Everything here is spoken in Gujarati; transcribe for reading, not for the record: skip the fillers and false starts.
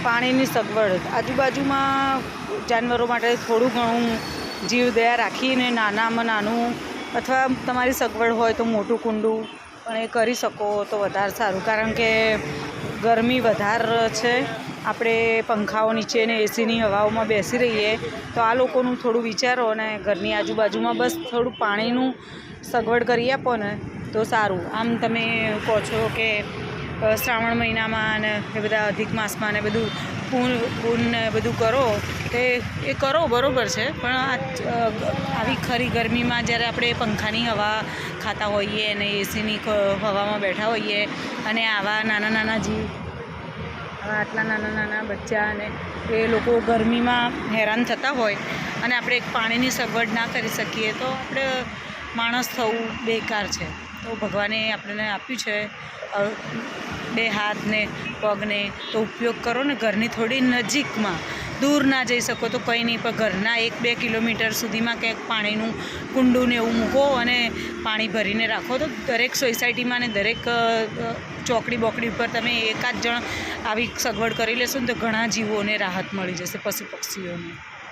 પાણીની સગવડ આજુબાજુમાં જાનવરો માટે થોડું ઘણું જીવદયા રાખીને નાનામાં નાનું અથવા તમારી સગવડ હોય તો મોટું કુંડું પણ એ કરી શકો તો વધારે સારું, કારણ કે ગરમી વધારે છે. આપણે પંખાઓ નીચે ને એસીની હવાઓમાં બેસી રહીએ તો આ લોકોનું થોડું વિચારો અને ઘરની આજુબાજુમાં બસ થોડું પાણીનું સગવડ કરી આપો ને તો સારું. આમ તમે કહો છો કે શ્રાવણ મહિનામાં ને એ બધા અધિક માસમાં ને બધું પૂન ને બધું કરો તે એ કરો બરાબર છે, પણ આવી ખરી ગરમીમાં જ્યારે આપણે પંખાની હવા ખાતા હોઈએ અને એસીની હવામાં બેઠા હોઈએ અને આવા નાના નાના જીવ, આટલા નાના નાના બચ્ચા અને એ લોકો ગરમીમાં હેરાન થતા હોય અને આપણે એક પાણીની સગવડ ના કરી શકીએ તો આપણે માણસ થવું બેકાર છે. તો ભગવાને આપણને આપ્યું છે બે હાથ ને પગને, તો ઉપયોગ કરો ને. ઘરની થોડી નજીકમાં, દૂર ના જઈ શકો તો કંઈ નહીં, પણ ઘરના 1-2 કિલોમીટર સુધીમાં ક્યાંક પાણીનું કુંડું ને એવું મૂકો અને પાણી ભરીને રાખો તો દરેક સોસાયટીમાં ને દરેક ચોકડી બોકડી ઉપર તમે એકાદ જણ આવી સગવડ કરી લેશો ને તો ઘણા જીવોને રાહત મળી જશે, પશુ પક્ષીઓને.